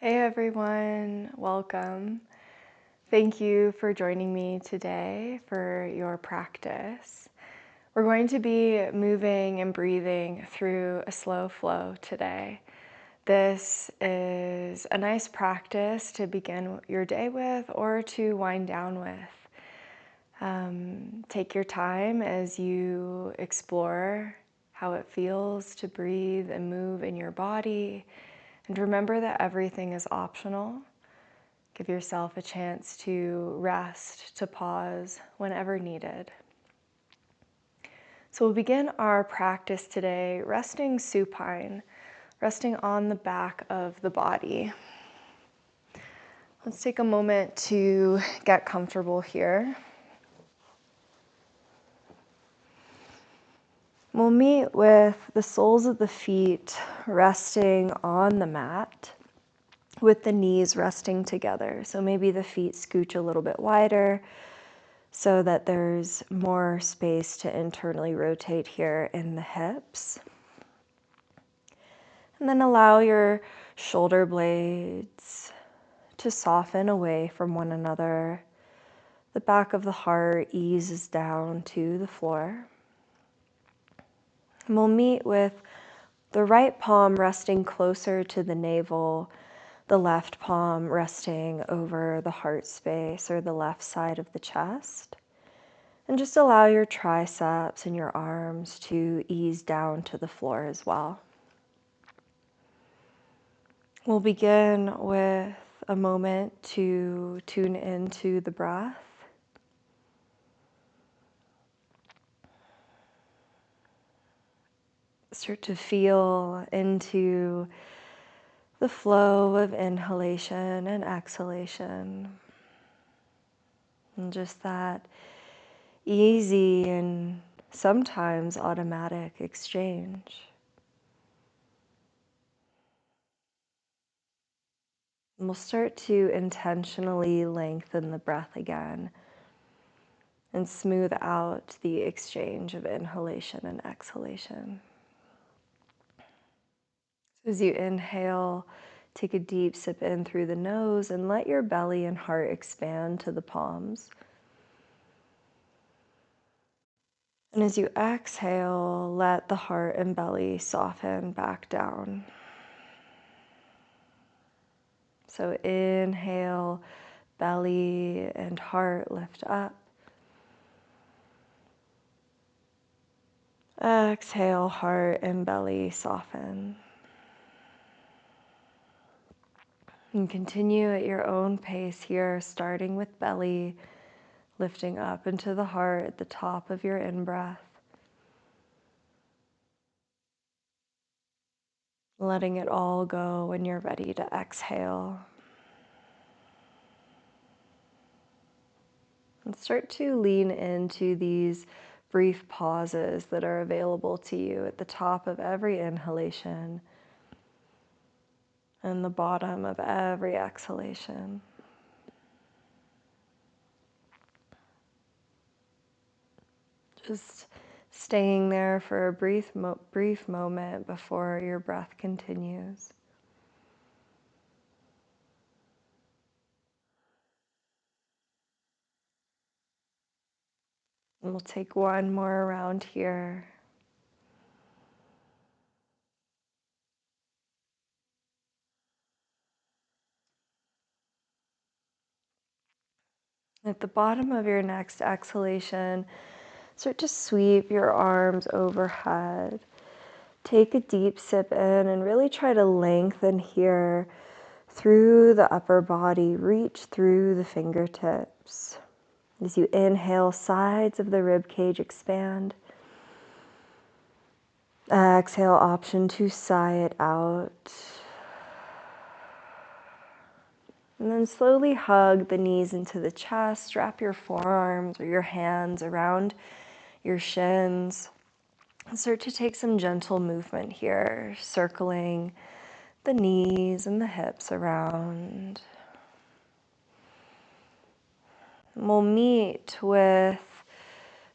Hey everyone, welcome. Thank you for joining me today for your practice. We're going to be moving and breathing through a slow flow today. This is a nice practice to begin your day with or to wind down with. Take your time as you explore how it feels to breathe and move in your body. And remember that everything is optional. Give yourself a chance to rest, to pause whenever needed. So we'll begin our practice today resting supine, resting on the back of the body. Let's take a moment to get comfortable here. We'll meet with the soles of the feet resting on the mat, with the knees resting together. So maybe the feet scooch a little bit wider so that there's more space to internally rotate here in the hips. And then allow your shoulder blades to soften away from one another. The back of the heart eases down to the floor. And we'll meet with the right palm resting closer to the navel, the left palm resting over the heart space or the left side of the chest. And just allow your triceps and your arms to ease down to the floor as well. We'll begin with a moment to tune into the breath. Start to feel into the flow of inhalation and exhalation. And just that easy and sometimes automatic exchange. And we'll start to intentionally lengthen the breath again and smooth out the exchange of inhalation and exhalation. So as you inhale, take a deep sip in through the nose and let your belly and heart expand to the palms. And as you exhale, let the heart and belly soften back down. So inhale, belly and heart lift up. Exhale, heart and belly soften. And continue at your own pace here, starting with belly, lifting up into the heart at the top of your in-breath. Letting it all go when you're ready to exhale. And start to lean into these brief pauses that are available to you at the top of every inhalation and the bottom of every exhalation. Just staying there for a brief moment before your breath continues. And we'll take one more round here. At the bottom of your next exhalation, start to sweep your arms overhead. Take a deep sip in and really try to lengthen here through the upper body. Reach through the fingertips. As you inhale, sides of the rib cage expand. Exhale, option to sigh it out. And then slowly hug the knees into the chest. Wrap your forearms or your hands around your shins. And start to take some gentle movement here, circling the knees and the hips around. And we'll meet with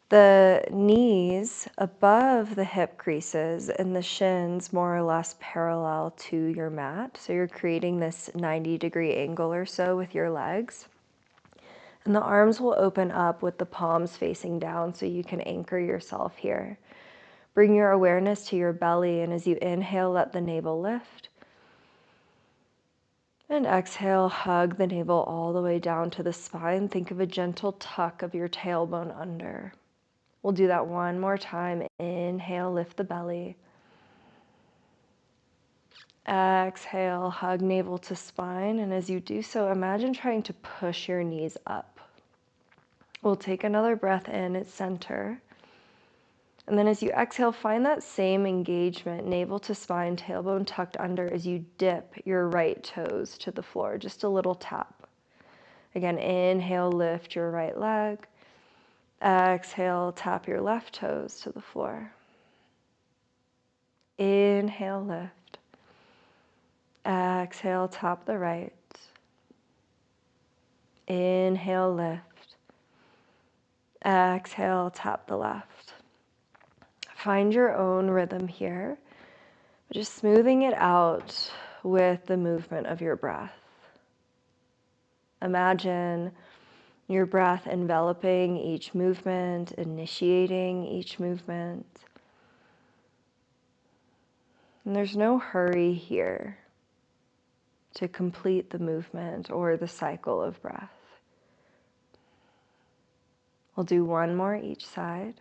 The knees above the hip creases and the shins more or less parallel to your mat. So you're creating this 90-degree angle or so with your legs. And the arms will open up with the palms facing down so you can anchor yourself here. Bring your awareness to your belly, and as you inhale, let the navel lift. And exhale, hug the navel all the way down to the spine. Think of a gentle tuck of your tailbone under. We'll do that one more time. Inhale, lift the belly. Exhale, hug navel to spine. And as you do so, imagine trying to push your knees up. We'll take another breath in at center. And then as you exhale, find that same engagement, navel to spine, tailbone tucked under as you dip your right toes to the floor, just a little tap. Again, inhale, lift your right leg. Exhale, tap your left toes to the floor. Inhale, lift. Exhale, tap the right. Inhale, lift. Exhale, tap the left. Find your own rhythm here, just smoothing it out with the movement of your breath. Imagine your breath enveloping each movement, initiating each movement. And there's no hurry here to complete the movement or the cycle of breath. We'll do one more each side.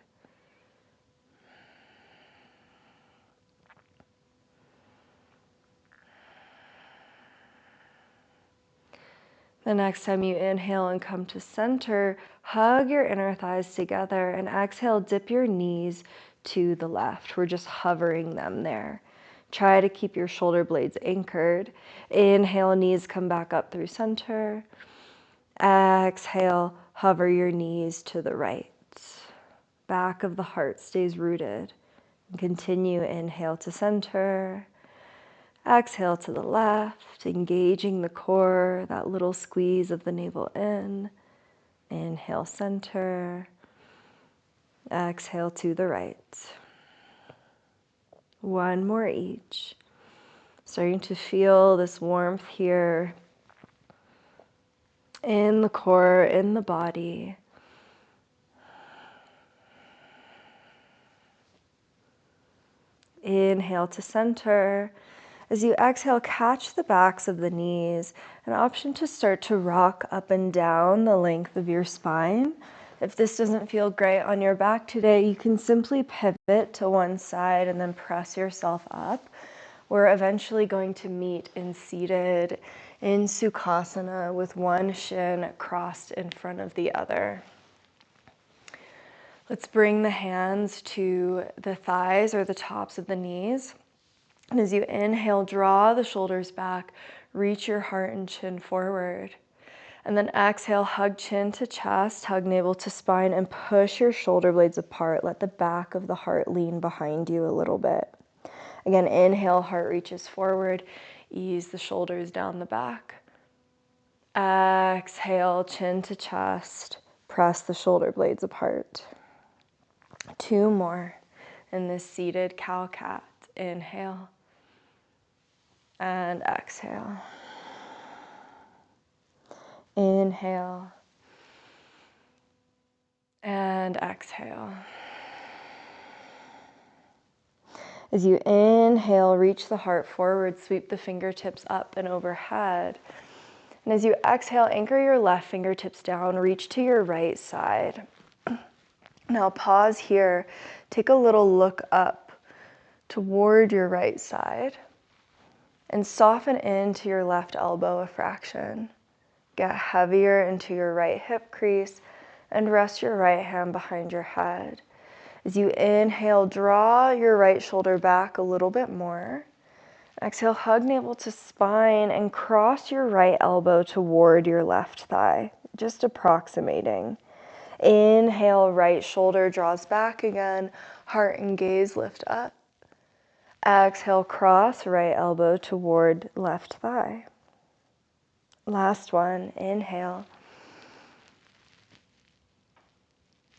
The next time you inhale and come to center, hug your inner thighs together, and exhale, dip your knees to the left. We're just hovering them there. Try to keep your shoulder blades anchored. Inhale, knees come back up through center. Exhale, hover your knees to the right. Back of the heart stays rooted. And continue, inhale to center. Exhale to the left, engaging the core, that little squeeze of the navel in. Inhale, center. Exhale to the right. One more each. Starting to feel this warmth here in the core, in the body. Inhale to center. As you exhale, catch the backs of the knees. An option to start to rock up and down the length of your spine. If this doesn't feel great on your back today, you can simply pivot to one side and then press yourself up. We're eventually going to meet in seated in Sukhasana with one shin crossed in front of the other. Let's bring the hands to the thighs or the tops of the knees. And as you inhale, draw the shoulders back, reach your heart and chin forward. And then exhale, hug chin to chest, hug navel to spine, and push your shoulder blades apart. Let the back of the heart lean behind you a little bit. Again, inhale, heart reaches forward, ease the shoulders down the back. Exhale, chin to chest, press the shoulder blades apart. Two more in this seated cow-cat. Inhale. And exhale. Inhale. And exhale. As you inhale, reach the heart forward, sweep the fingertips up and overhead. And as you exhale, anchor your left fingertips down, reach to your right side. Now pause here, take a little look up toward your right side. And soften into your left elbow a fraction. Get heavier into your right hip crease and rest your right hand behind your head. As you inhale, draw your right shoulder back a little bit more. Exhale, hug navel to spine and cross your right elbow toward your left thigh, just approximating. Inhale, right shoulder draws back again, heart and gaze lift up. Exhale, cross right elbow toward left thigh. Last one, inhale.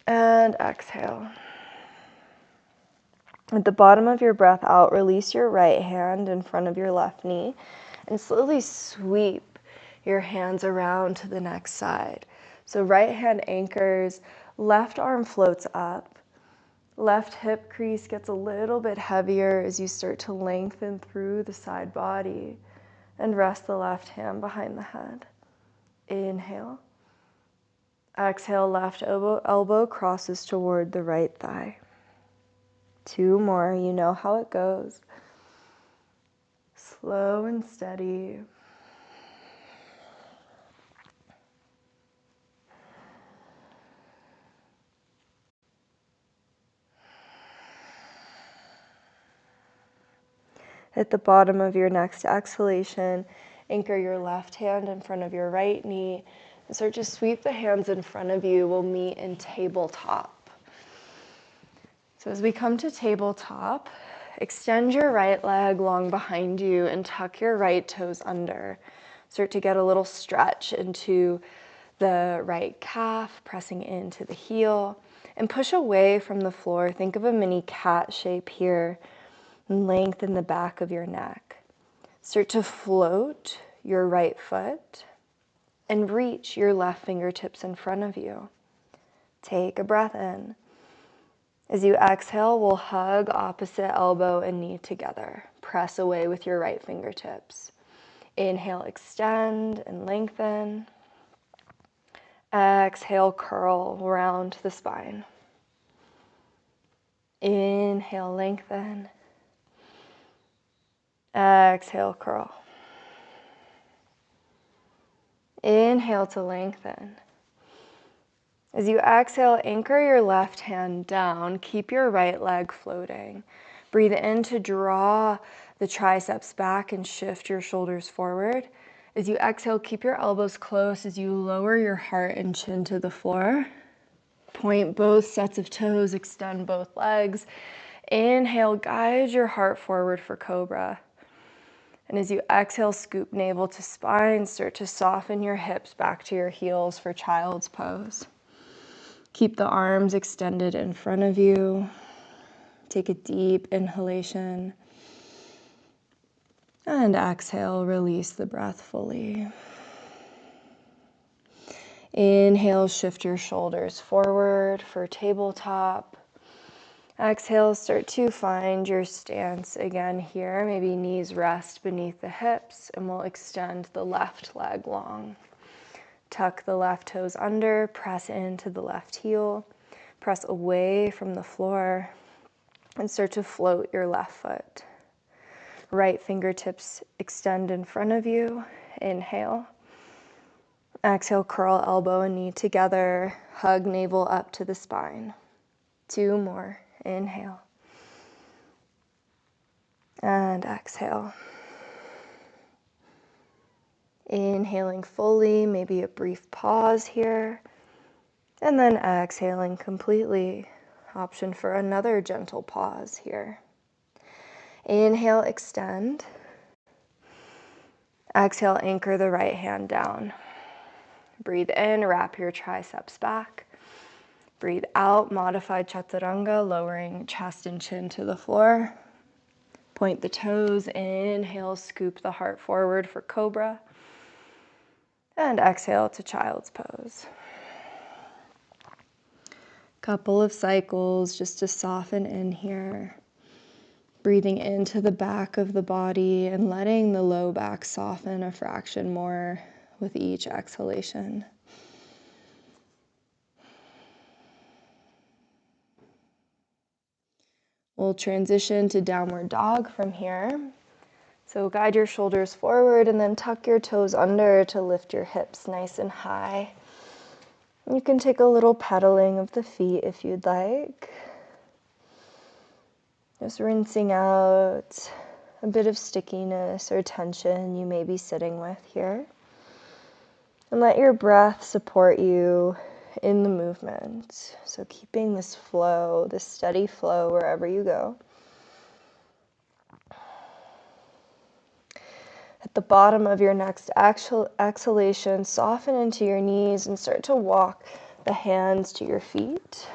And exhale. At the bottom of your breath out, release your right hand in front of your left knee and slowly sweep your hands around to the next side. So right hand anchors, left arm floats up, left hip crease gets a little bit heavier as you start to lengthen through the side body, and rest the left hand behind the head. Inhale. Exhale, left elbow crosses toward the right thigh. 2 more, you know how it goes. Slow and steady. At the bottom of your next exhalation, anchor your left hand in front of your right knee and start to sweep the hands in front of you. We'll meet in tabletop. So as we come to tabletop, extend your right leg long behind you and tuck your right toes under. Start to get a little stretch into the right calf, pressing into the heel, and push away from the floor. Think of a mini cat shape here, and lengthen the back of your neck. Start to float your right foot and reach your left fingertips in front of you. Take a breath in. As you exhale, we'll hug opposite elbow and knee together. Press away with your right fingertips. Inhale, extend and lengthen. Exhale, curl around the spine. Inhale, lengthen. Exhale, curl. Inhale to lengthen. As you exhale, anchor your left hand down. Keep your right leg floating. Breathe in to draw the triceps back and shift your shoulders forward. As you exhale, keep your elbows close as you lower your heart and chin to the floor. Point both sets of toes, extend both legs. Inhale, guide your heart forward for cobra. And as you exhale, scoop navel to spine. Start to soften your hips back to your heels for child's pose. Keep the arms extended in front of you. Take a deep inhalation. And exhale, release the breath fully. Inhale, shift your shoulders forward for tabletop. Exhale, start to find your stance again here. Maybe knees rest beneath the hips, and we'll extend the left leg long. Tuck the left toes under, press into the left heel, press away from the floor, and start to float your left foot. Right fingertips extend in front of you. Inhale. Exhale, curl elbow and knee together. Hug navel up to the spine. 2 more. Inhale. And exhale. Inhaling fully, maybe a brief pause here. And then exhaling completely. Option for another gentle pause here. Inhale, extend. Exhale, anchor the right hand down. Breathe in, wrap your triceps back. Breathe out, modified chaturanga, lowering chest and chin to the floor. Point the toes, inhale, scoop the heart forward for cobra. And exhale to child's pose. Couple of cycles just to soften in here. Breathing into the back of the body and letting the low back soften a fraction more with each exhalation. We'll transition to downward dog from here. So guide your shoulders forward and then tuck your toes under to lift your hips nice and high. You can take a little pedaling of the feet if you'd like. Just rinsing out a bit of stickiness or tension you may be sitting with here. And let your breath support you in the movement. So keeping this flow, this steady flow wherever you go. At the bottom of your next exhalation, soften into your knees and start to walk the hands to your feet.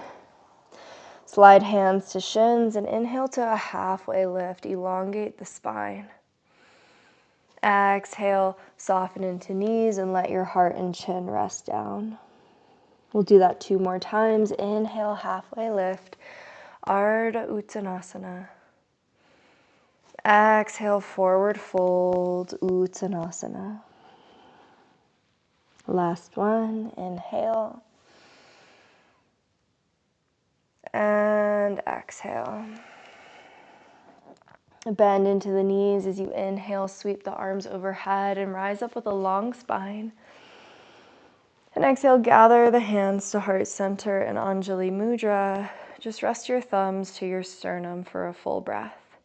Slide hands to shins and inhale to a halfway lift. Elongate the spine. Exhale, soften into knees and let your heart and chin rest down. We'll do that 2 more times. Inhale, halfway lift. Ardha Uttanasana. Exhale, forward fold, Uttanasana. Last one, inhale. And exhale. Bend into the knees as you inhale, sweep the arms overhead and rise up with a long spine. And exhale, gather the hands to heart center and Anjali Mudra. Just rest your thumbs to your sternum for a full breath.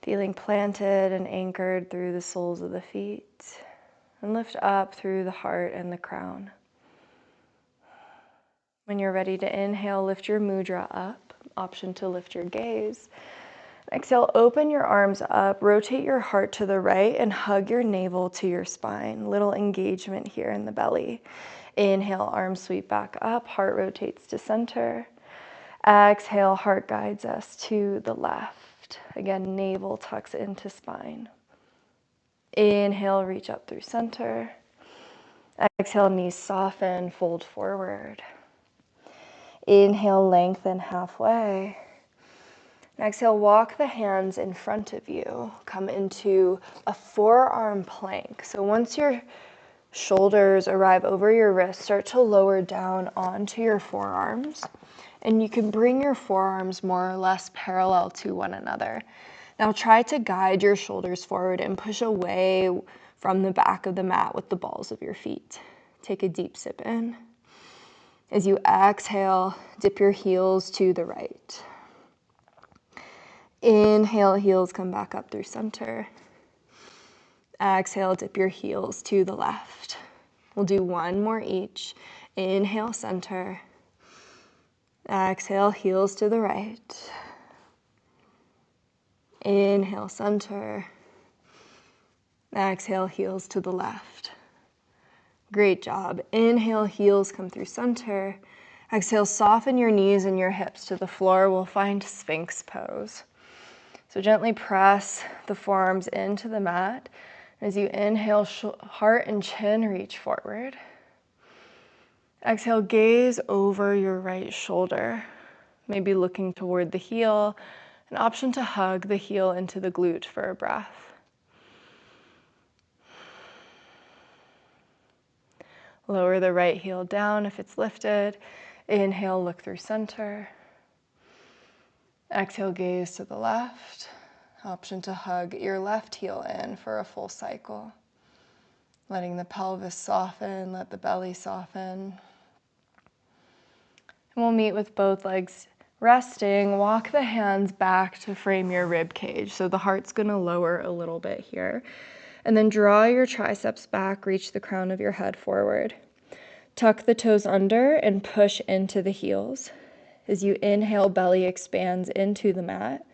Feeling planted and anchored through the soles of the feet. And lift up through the heart and the crown. When you're ready to inhale, lift your mudra up. Option to lift your gaze. Exhale, open your arms up, rotate your heart to the right and hug your navel to your spine. Little engagement here in the belly. Inhale, arms sweep back up, heart rotates to center. Exhale, heart guides us to the left. Again, navel tucks into spine. Inhale, reach up through center. Exhale, knees soften, fold forward. Inhale, lengthen halfway. Exhale, walk the hands in front of you. Come into a forearm plank. So once your shoulders arrive over your wrists, start to lower down onto your forearms. And you can bring your forearms more or less parallel to one another. Now try to guide your shoulders forward and push away from the back of the mat with the balls of your feet. Take a deep sip in. As you exhale, dip your heels to the right. Inhale, heels come back up through center. Exhale, dip your heels to the left. We'll do 1 more each. Inhale, center. Exhale, heels to the right. Inhale, center. Exhale, heels to the left. Great job. Inhale, heels come through center. Exhale, soften your knees and your hips to the floor. We'll find Sphinx pose. So gently press the forearms into the mat. As you inhale, heart and chin reach forward. Exhale, gaze over your right shoulder, maybe looking toward the heel. An option to hug the heel into the glute for a breath. Lower the right heel down if it's lifted. Inhale, look through center. Exhale, gaze to the left. Option to hug your left heel in for a full cycle. Letting the pelvis soften, let the belly soften. And we'll meet with both legs resting. Walk the hands back to frame your rib cage. So the heart's gonna lower a little bit here. And then draw your triceps back, reach the crown of your head forward. Tuck the toes under and push into the heels. As you inhale, belly expands into the mat.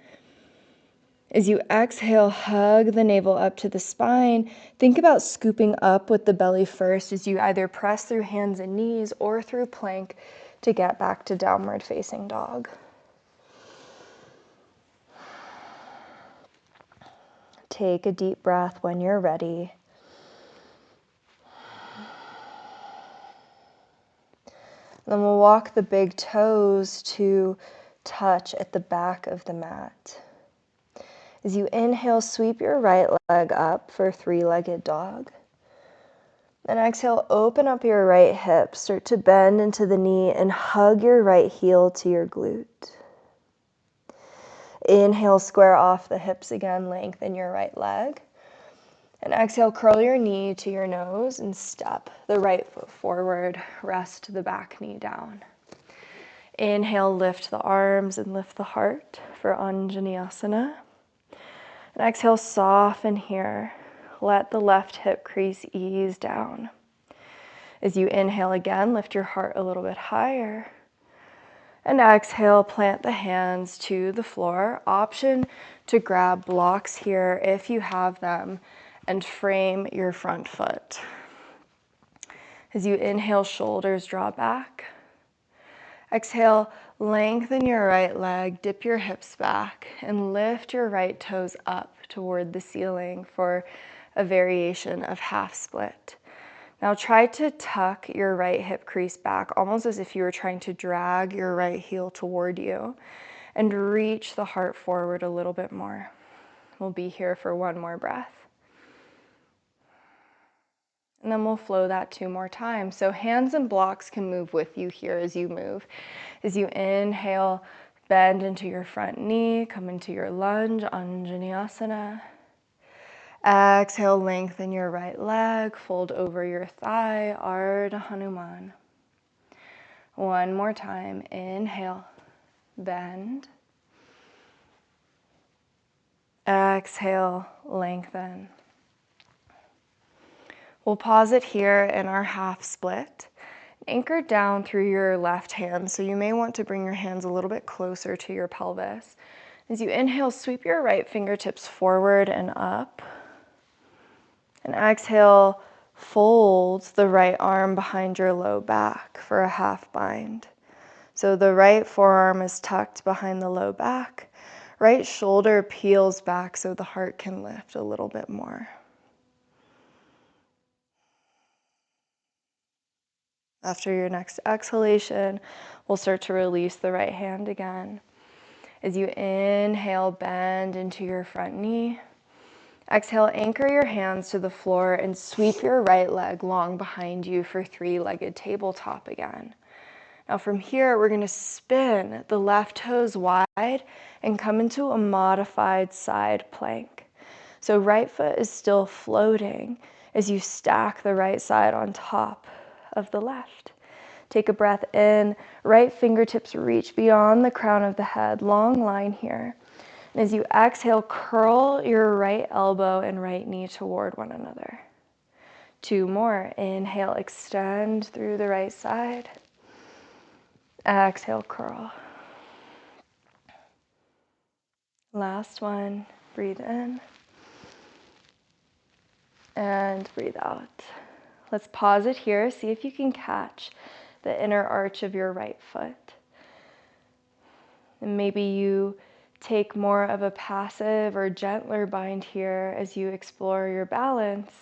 As you exhale, hug the navel up to the spine. Think about scooping up with the belly first as you either press through hands and knees or through plank to get back to downward facing dog. Take a deep breath when you're ready. Then we'll walk the big toes to touch at the back of the mat. As you inhale, sweep your right leg up for three-legged dog. Then exhale, open up your right hip, start to bend into the knee and hug your right heel to your glute. Inhale, square off the hips again, lengthen your right leg. And exhale, curl your knee to your nose and step the right foot forward, rest the back knee down. Inhale, lift the arms and lift the heart for Anjaneyasana. And exhale, soften here. Let the left hip crease ease down. As you inhale again, lift your heart a little bit higher. And exhale, plant the hands to the floor. Option to grab blocks here if you have them and frame your front foot. As you inhale, shoulders draw back. Exhale, lengthen your right leg, dip your hips back, and lift your right toes up toward the ceiling for a variation of half split. Now try to tuck your right hip crease back, almost as if you were trying to drag your right heel toward you, and reach the heart forward a little bit more. We'll be here for one more breath. And then we'll flow that 2 more times. So hands and blocks can move with you here as you move. As you inhale, bend into your front knee, come into your lunge, Anjaneyasana. Exhale, lengthen your right leg, fold over your thigh, Ardha Hanuman. One more time, inhale, bend. Exhale, lengthen. We'll pause it here in our half split. Anchor down through your left hand, so you may want to bring your hands a little bit closer to your pelvis. As you inhale, sweep your right fingertips forward and up. And exhale, fold the right arm behind your low back for a half bind. So the right forearm is tucked behind the low back. Right shoulder peels back so the heart can lift a little bit more. After your next exhalation, we'll start to release the right hand again. As you inhale, bend into your front knee. Exhale, anchor your hands to the floor and sweep your right leg long behind you for 3-legged tabletop again. Now from here, we're going to spin the left toes wide and come into a modified side plank. So right foot is still floating as you stack the right side on top of the left. Take a breath in, right fingertips reach beyond the crown of the head, long line here. And as you exhale, curl your right elbow and right knee toward one another. 2 more. Inhale, extend through the right side. Exhale, curl. Last one. Breathe in. And breathe out. Let's pause it here. See if you can catch the inner arch of your right foot. And maybe you take more of a passive or gentler bind here as you explore your balance,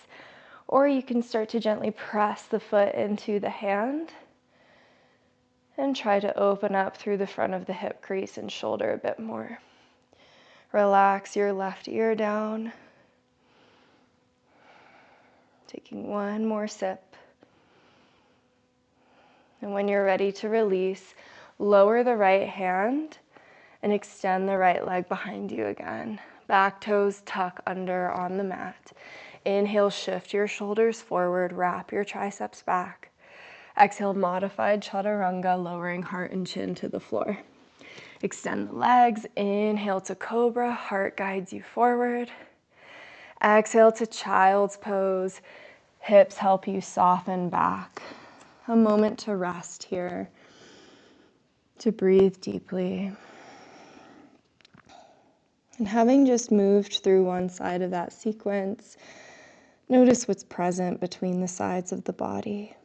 or you can start to gently press the foot into the hand and try to open up through the front of the hip crease and shoulder a bit more. Relax your left ear down. Taking one more sip. And when you're ready to release, lower the right hand and extend the right leg behind you again. Back toes tuck under on the mat. Inhale, shift your shoulders forward, wrap your triceps back. Exhale, modified chaturanga, lowering heart and chin to the floor. Extend the legs. Inhale to cobra, heart guides you forward. Exhale to child's pose. Hips help you soften back. A moment to rest here, to breathe deeply. And having just moved through one side of that sequence, notice what's present between the sides of the body.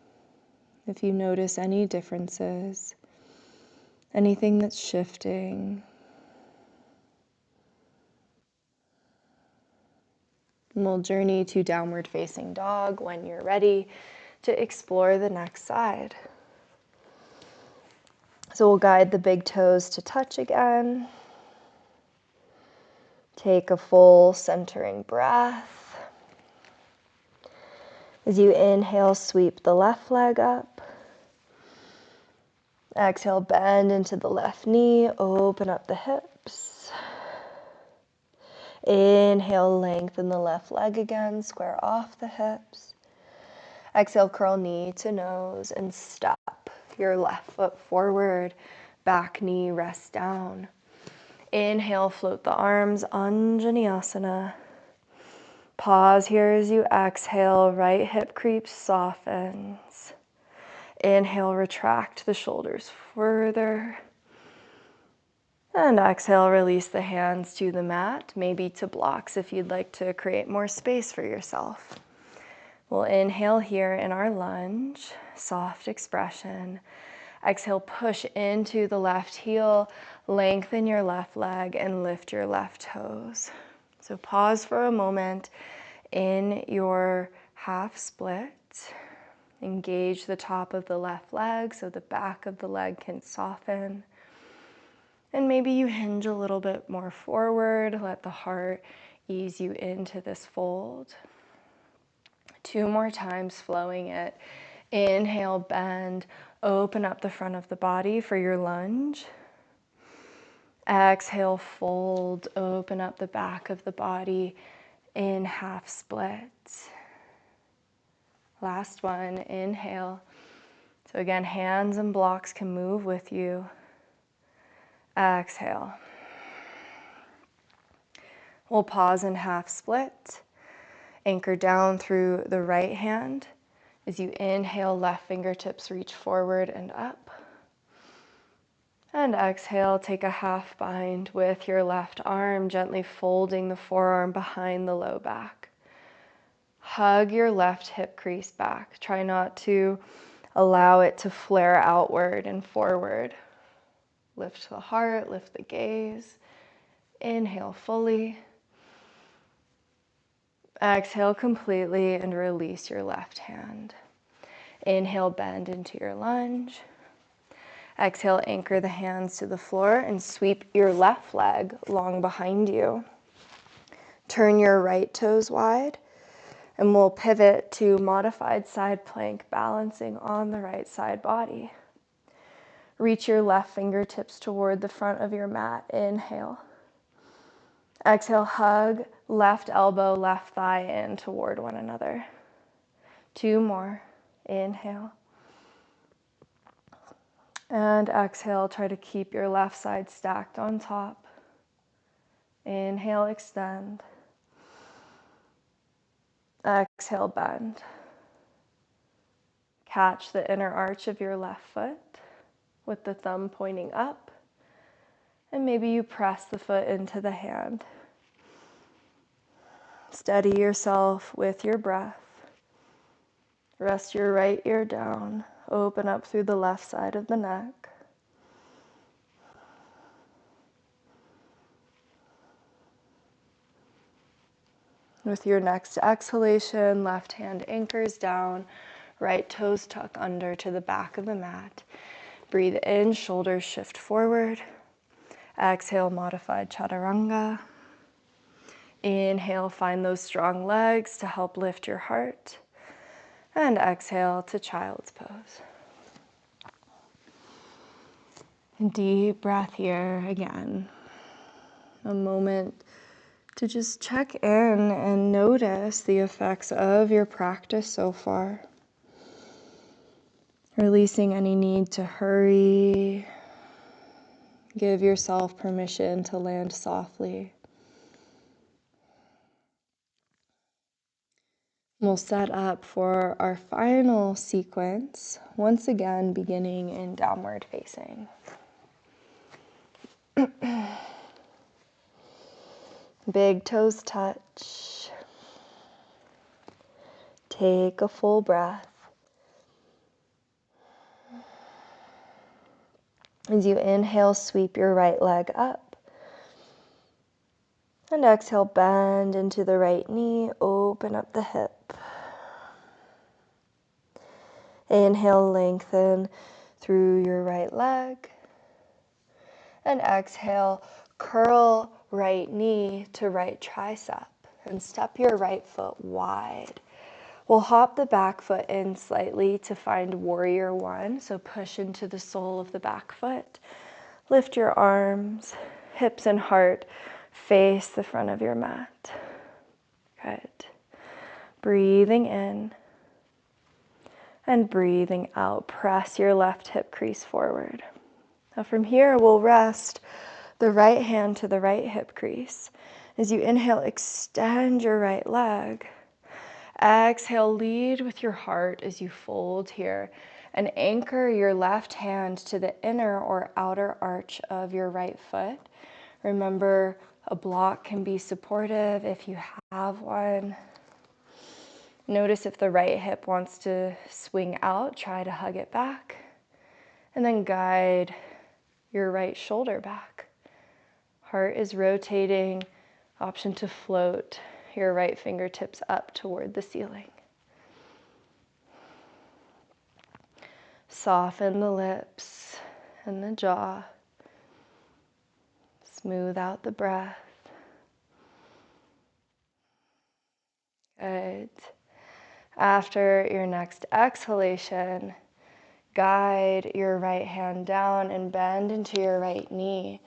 If you notice any differences, anything that's shifting. And we'll journey to downward facing dog when you're ready to explore the next side. So we'll guide the big toes to touch again. Take a full centering breath. As you inhale, sweep the left leg up. Exhale, bend into the left knee, open up the hips. Inhale, lengthen the left leg again, square off the hips. Exhale, curl knee to nose and step your left foot forward, back knee rests down. Inhale, float the arms, Anjaneyasana. Pause here as you exhale, right hip creeps, softens. Inhale, retract the shoulders further. And exhale, release the hands to the mat, maybe to blocks if you'd like to create more space for yourself. We'll inhale here in our lunge, soft expression. Exhale, push into the left heel, lengthen your left leg, and lift your left toes. So pause for a moment in your half split. Engage the top of the left leg so the back of the leg can soften. And maybe you hinge a little bit more forward. Let the heart ease you into this fold. 2 more times, flowing it. Inhale, bend, open up the front of the body for your lunge. Exhale, fold, open up the back of the body in half split. Last one, inhale. So again, hands and blocks can move with you. Exhale. We'll pause in half split. Anchor down through the right hand. As you inhale, left fingertips reach forward and up. And exhale, take a half bind with your left arm, gently folding the forearm behind the low back. Hug your left hip crease back. Try not to allow it to flare outward and forward. Lift the heart, lift the gaze. Inhale fully. Exhale completely and release your left hand. Inhale, bend into your lunge. Exhale, anchor the hands to the floor and sweep your left leg long behind you. Turn your right toes wide. And we'll pivot to modified side plank, balancing on the right side body. Reach your left fingertips toward the front of your mat. Inhale. Exhale, hug left elbow, left thigh in toward one another. 2 more. Inhale. And exhale, try to keep your left side stacked on top. Inhale, extend. Exhale, bend. Catch the inner arch of your left foot with the thumb pointing up. And maybe you press the foot into the hand. Steady yourself with your breath. Rest your right ear down. Open up through the left side of the neck. With your next exhalation, left hand anchors down, right toes tuck under to the back of the mat. Breathe in, shoulders shift forward. Exhale, modified chaturanga. Inhale, find those strong legs to help lift your heart. And exhale to child's pose. Deep breath here again. A moment to just check in and notice the effects of your practice so far. Releasing any need to hurry. Give yourself permission to land softly. We'll set up for our final sequence, once again beginning in downward facing. Big toes touch. Take a full breath. As you inhale, sweep your right leg up. And exhale, bend into the right knee, open up the hip. Inhale, lengthen through your right leg. And exhale, curl right knee to right tricep and step your right foot wide. We'll hop the back foot in slightly to find warrior one. So push into the sole of the back foot. Lift your arms, hips and heart face the front of your mat. Good. Breathing in and breathing out. Press your left hip crease forward. Now from here, we'll rest the right hand to the right hip crease. As you inhale, extend your right leg. Exhale, lead with your heart as you fold here and anchor your left hand to the inner or outer arch of your right foot. Remember, a block can be supportive if you have one. Notice if the right hip wants to swing out, try to hug it back. And then guide your right shoulder back. Heart is rotating, option to float your right fingertips up toward the ceiling. Soften the lips and the jaw. Smooth out the breath. Good. After your next exhalation, guide your right hand down and bend into your right knee.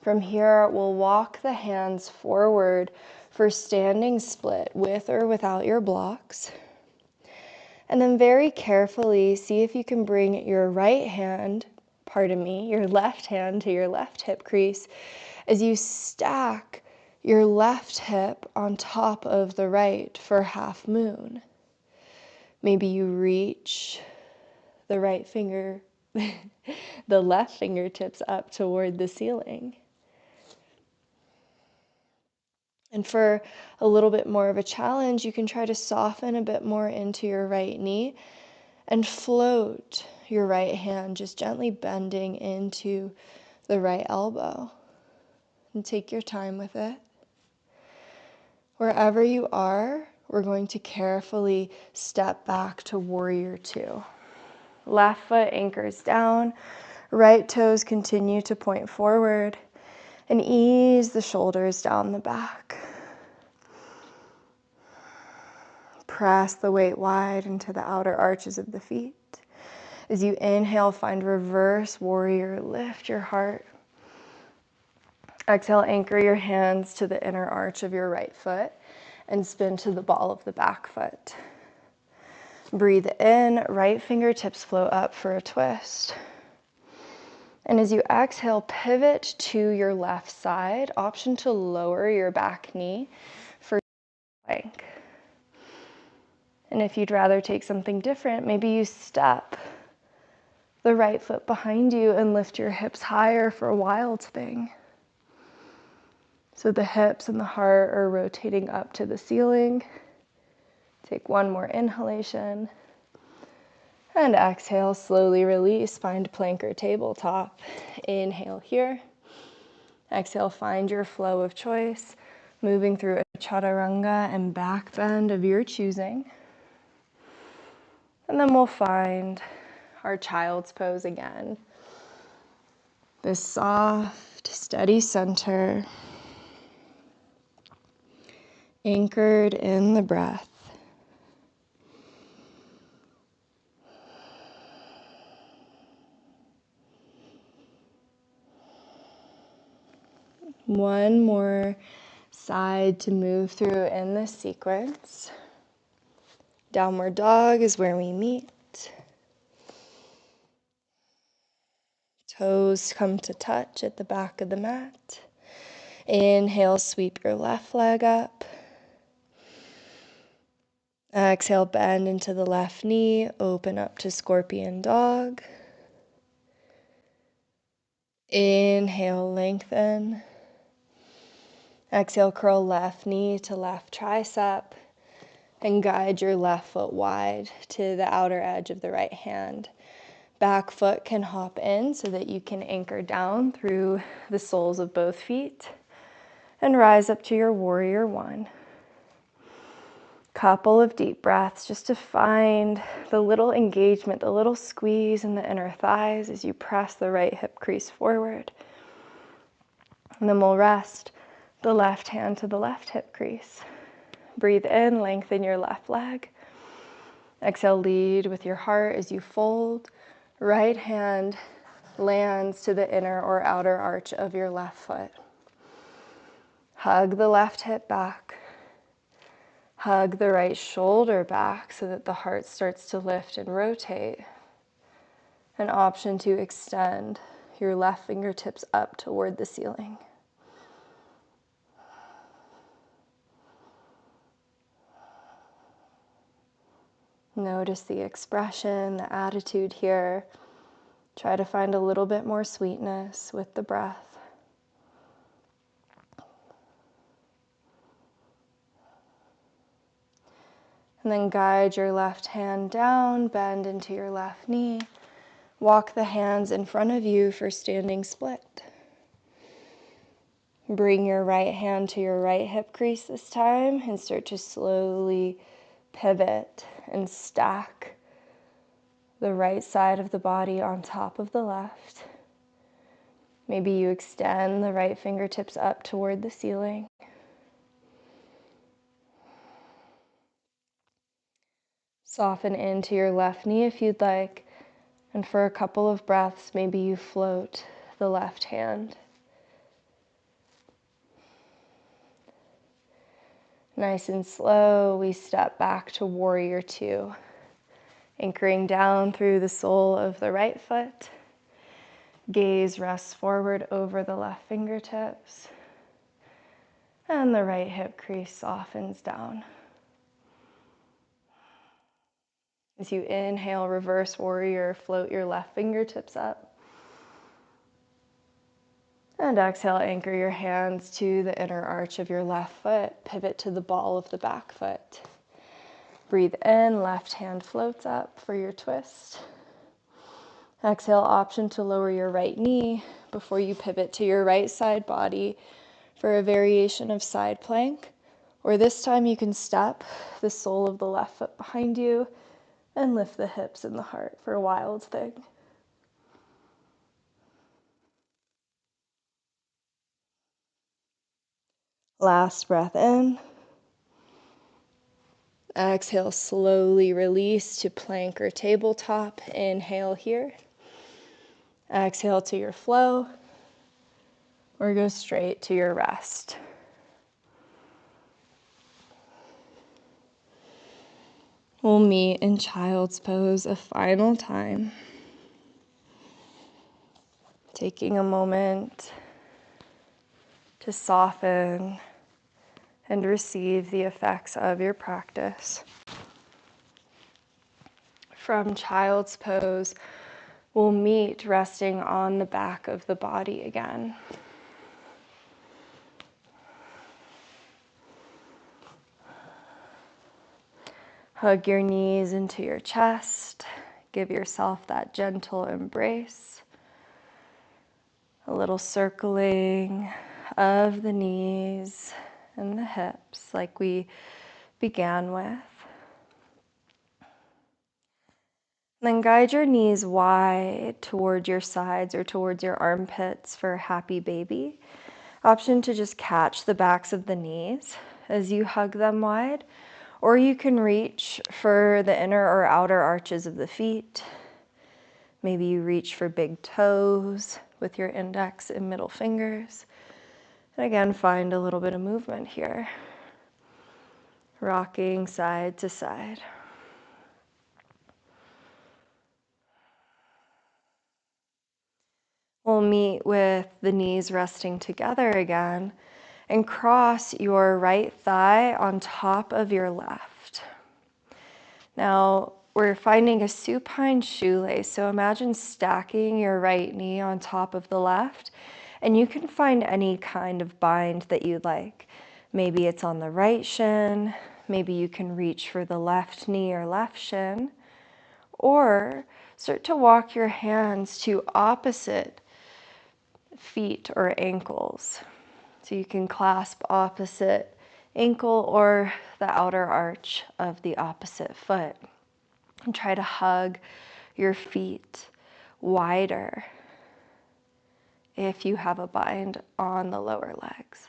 From here, we'll walk the hands forward for standing split with or without your blocks. And then very carefully see if you can bring your right hand, your left hand to your left hip crease as you stack your left hip on top of the right for half moon. Maybe you reach the right finger, the left fingertips up toward the ceiling. And for a little bit more of a challenge, you can try to soften a bit more into your right knee and float your right hand, just gently bending into the right elbow. And take your time with it. Wherever you are, we're going to carefully step back to warrior two. Left foot anchors down, right toes continue to point forward, and ease the shoulders down the back. Press the weight wide into the outer arches of the feet. As you inhale, find reverse warrior, lift your heart. Exhale, anchor your hands to the inner arch of your right foot and spin to the ball of the back foot. Breathe in, right fingertips float up for a twist. And as you exhale, pivot to your left side, option to lower your back knee for plank. And if you'd rather take something different, maybe you step the right foot behind you and lift your hips higher for a wild thing. So the hips and the heart are rotating up to the ceiling. Take one more inhalation. And exhale, slowly release, find plank or tabletop. Inhale here. Exhale, find your flow of choice, moving through a chaturanga and back bend of your choosing. And then we'll find our child's pose again. This soft, steady center, anchored in the breath. One more side to move through in this sequence. Downward dog is where we meet. Toes come to touch at the back of the mat. Inhale, sweep your left leg up. Exhale, bend into the left knee, open up to scorpion dog. Inhale, lengthen. Exhale, curl left knee to left tricep and guide your left foot wide to the outer edge of the right hand. Back foot can hop in so that you can anchor down through the soles of both feet and rise up to your warrior one. Couple of deep breaths just to find the little engagement, the little squeeze in the inner thighs as you press the right hip crease forward. And then we'll rest the left hand to the left hip crease. Breathe in, lengthen your left leg. Exhale, lead with your heart as you fold. Right hand lands to the inner or outer arch of your left foot. Hug the left hip back. Hug the right shoulder back so that the heart starts to lift and rotate. An option to extend your left fingertips up toward the ceiling. Notice the expression, the attitude here. Try to find a little bit more sweetness with the breath. And then guide your left hand down, bend into your left knee. Walk the hands in front of you for standing split. Bring your right hand to your right hip crease this time and start to slowly pivot and stack the right side of the body on top of the left. Maybe you extend the right fingertips up toward the ceiling. Soften into your left knee if you'd like. And for a couple of breaths, maybe you float the left hand. Nice and slow, we step back to warrior two, anchoring down through the sole of the right foot. Gaze rests forward over the left fingertips, and the right hip crease softens down. As you inhale, reverse warrior, float your left fingertips up. And exhale, anchor your hands to the inner arch of your left foot. Pivot to the ball of the back foot. Breathe in, left hand floats up for your twist. Exhale, option to lower your right knee before you pivot to your right side body for a variation of side plank. Or this time you can step the sole of the left foot behind you and lift the hips and the heart for a wild thing. Last breath in. Exhale, slowly release to plank or tabletop. Inhale here. Exhale to your flow, or go straight to your rest. We'll meet in child's pose a final time. Taking a moment to soften and receive the effects of your practice. From child's pose, we'll meet resting on the back of the body again. Hug your knees into your chest. Give yourself that gentle embrace. A little circling of the knees and the hips like we began with. Then guide your knees wide towards your sides or towards your armpits for happy baby. Option to just catch the backs of the knees as you hug them wide, or you can reach for the inner or outer arches of the feet. Maybe you reach for big toes with your index and middle fingers. And again, find a little bit of movement here. Rocking side to side. We'll meet with the knees resting together again and cross your right thigh on top of your left. Now, we're finding a supine shoelace, so imagine stacking your right knee on top of the left, and you can find any kind of bind that you like. Maybe it's on the right shin, maybe you can reach for the left knee or left shin, or start to walk your hands to opposite feet or ankles. So you can clasp opposite ankle or the outer arch of the opposite foot. And try to hug your feet wider if you have a bind on the lower legs.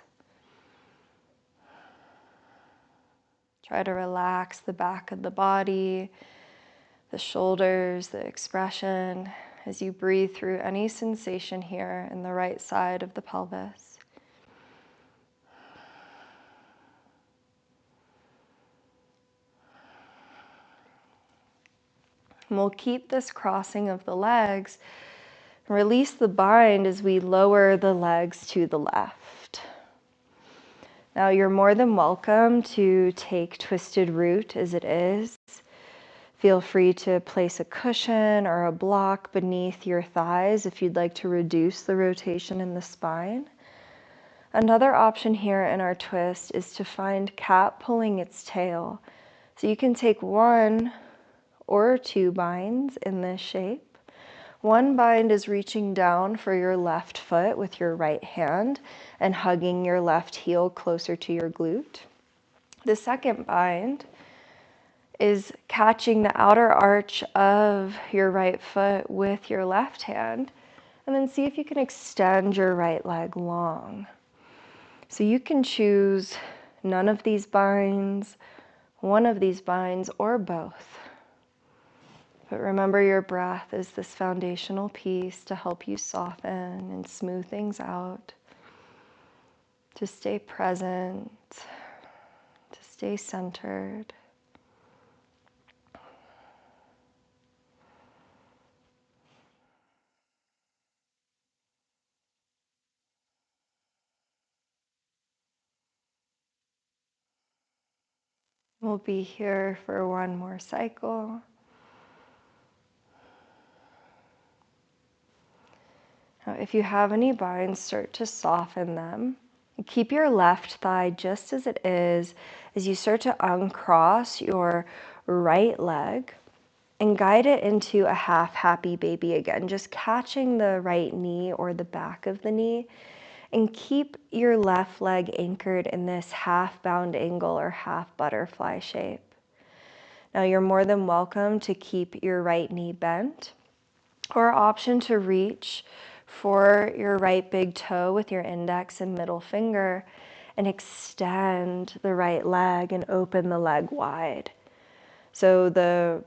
Try to relax the back of the body, the shoulders, the expression as you breathe through any sensation here in the right side of the pelvis. And we'll keep this crossing of the legs. Release the bind as we lower the legs to the left. Now you're more than welcome to take twisted root as it is. Feel free to place a cushion or a block beneath your thighs if you'd like to reduce the rotation in the spine. Another option here in our twist is to find cat pulling its tail. So you can take 1 or 2 binds in this shape. One bind is reaching down for your left foot with your right hand and hugging your left heel closer to your glute. The second bind is catching the outer arch of your right foot with your left hand, and then see if you can extend your right leg long. So you can choose none of these binds, one of these binds, or both. But remember, your breath is this foundational piece to help you soften and smooth things out, to stay present, to stay centered. We'll be here for one more cycle. Now, if you have any binds, start to soften them. Keep your left thigh just as it is as you start to uncross your right leg and guide it into a half happy baby again, just catching the right knee or the back of the knee, and keep your left leg anchored in this half bound angle or half butterfly shape. Now you're more than welcome to keep your right knee bent, or option to reach for your right big toe with your index and middle finger and extend the right leg and open the leg wide. So the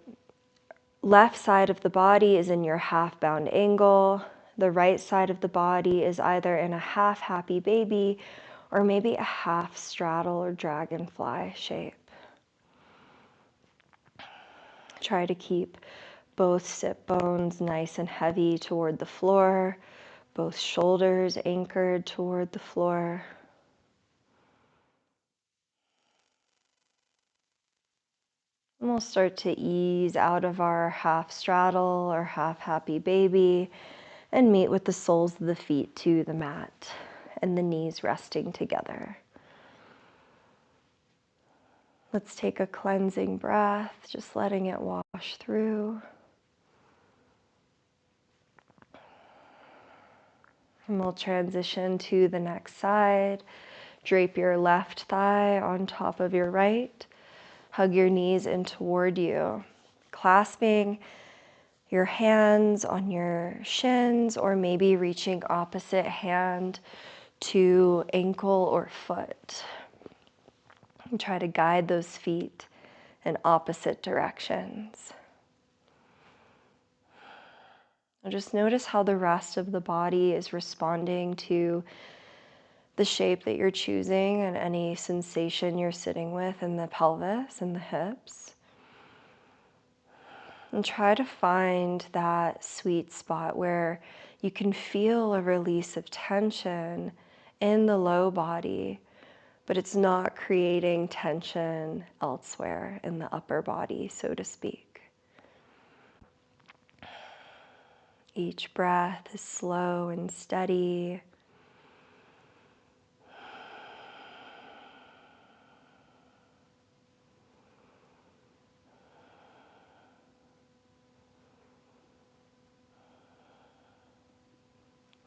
left side of the body is in your half bound angle. The right side of the body is either in a half happy baby or maybe a half straddle or dragonfly shape. Try to keep both sit bones nice and heavy toward the floor, both shoulders anchored toward the floor. And we'll start to ease out of our half straddle or half happy baby and meet with the soles of the feet to the mat and the knees resting together. Let's take a cleansing breath, just letting it wash through. And we'll transition to the next side. Drape your left thigh on top of your right. Hug your knees in toward you, clasping your hands on your shins or maybe reaching opposite hand to ankle or foot. And try to guide those feet in opposite directions. Now just notice how the rest of the body is responding to the shape that you're choosing and any sensation you're sitting with in the pelvis and the hips. And try to find that sweet spot where you can feel a release of tension in the low body, but it's not creating tension elsewhere in the upper body, so to speak. Each breath is slow and steady.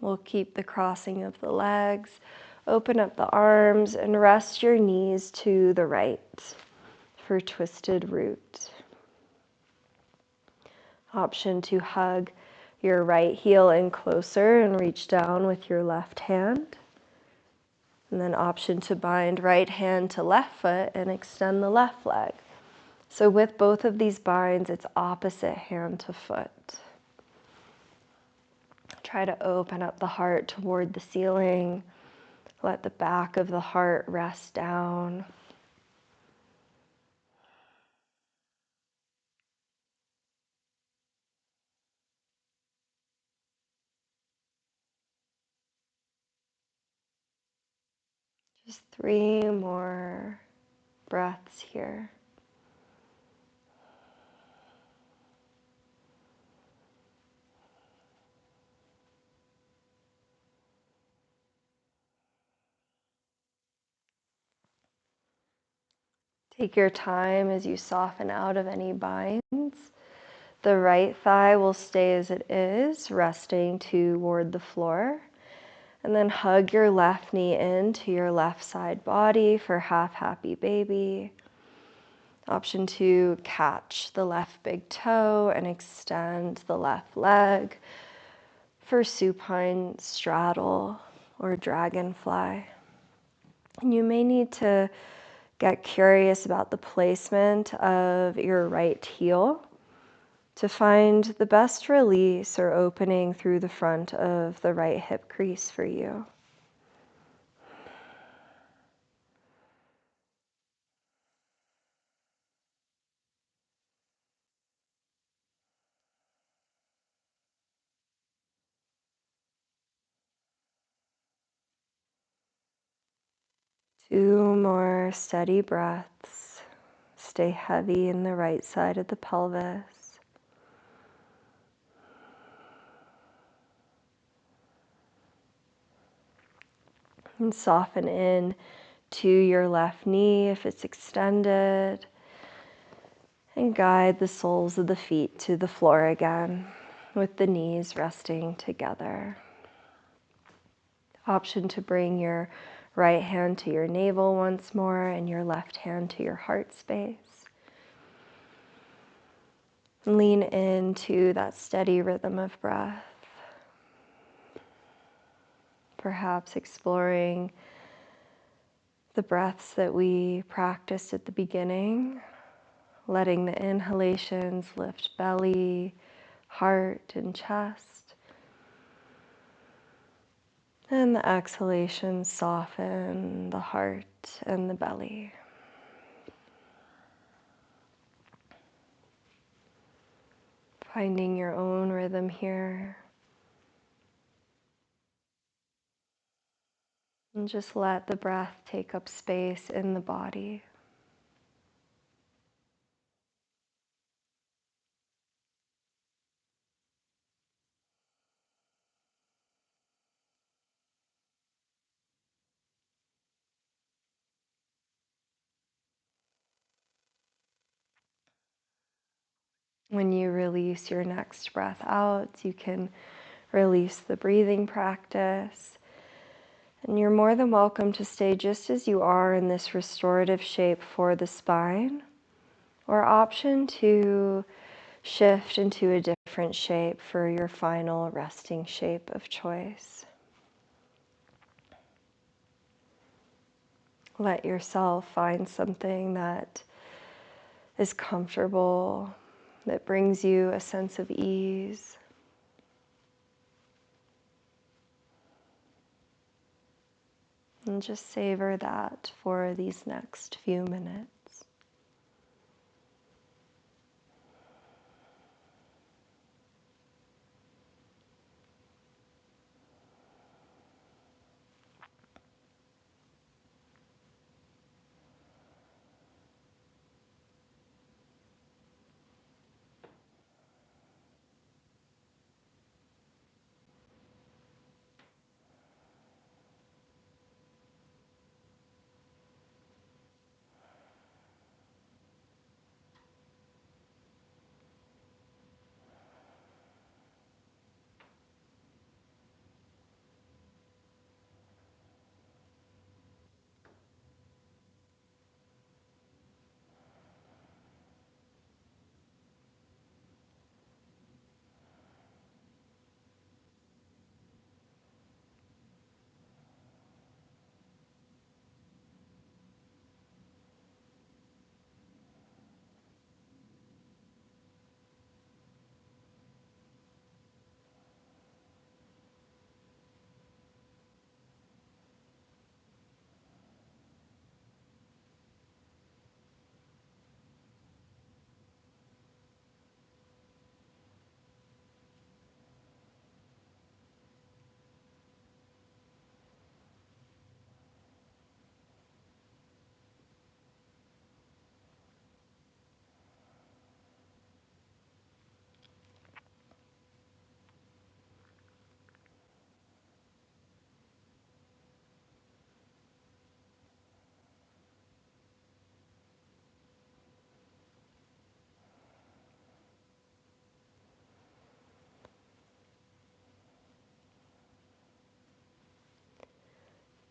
We'll keep the crossing of the legs. Open up the arms and rest your knees to the right for twisted root. Option to hug your right heel in closer and reach down with your left hand. And then option to bind right hand to left foot and extend the left leg. So with both of these binds, it's opposite hand to foot. Try to open up the heart toward the ceiling. Let the back of the heart rest down. Just 3 more breaths here. Take your time as you soften out of any binds. The right thigh will stay as it is, resting toward the floor. And then hug your left knee into your left side body for half happy baby. Option 2, catch the left big toe and extend the left leg for supine straddle or dragonfly. And you may need to get curious about the placement of your right heel to find the best release or opening through the front of the right hip crease for you. Two more steady breaths. Stay heavy in the right side of the pelvis. And soften in to your left knee if it's extended. And guide the soles of the feet to the floor again with the knees resting together. Option to bring your right hand to your navel once more and your left hand to your heart space. Lean into that steady rhythm of breath. Perhaps exploring the breaths that we practiced at the beginning, letting the inhalations lift belly, heart, and chest. And the exhalations soften the heart and the belly. Finding your own rhythm here. And just let the breath take up space in the body. When you release your next breath out, you can release the breathing practice. And you're more than welcome to stay just as you are in this restorative shape for the spine, or option to shift into a different shape for your final resting shape of choice. Let yourself find something that is comfortable, that brings you a sense of ease. And just savor that for these next few minutes.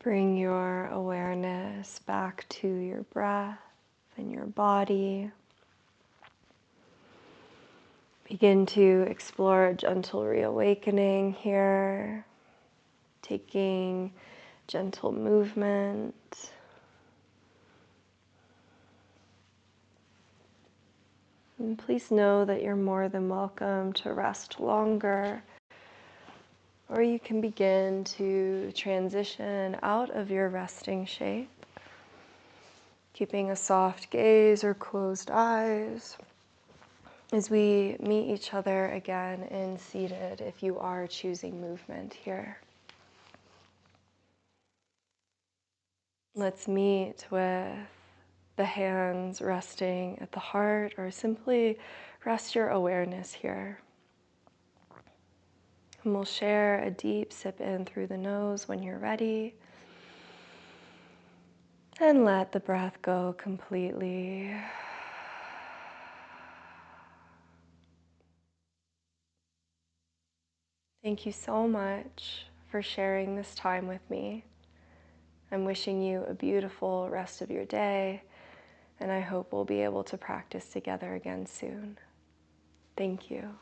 Bring your awareness back to your breath and your body. Begin to explore a gentle reawakening here, taking gentle movement. And please know that you're more than welcome to rest longer, or you can begin to transition out of your resting shape, keeping a soft gaze or closed eyes as we meet each other again in seated if you are choosing movement here. Let's meet with the hands resting at the heart, or simply rest your awareness here. And we'll share a deep sip in through the nose when you're ready. And let the breath go completely. Thank you so much for sharing this time with me. I'm wishing you a beautiful rest of your day, and I hope we'll be able to practice together again soon. Thank you.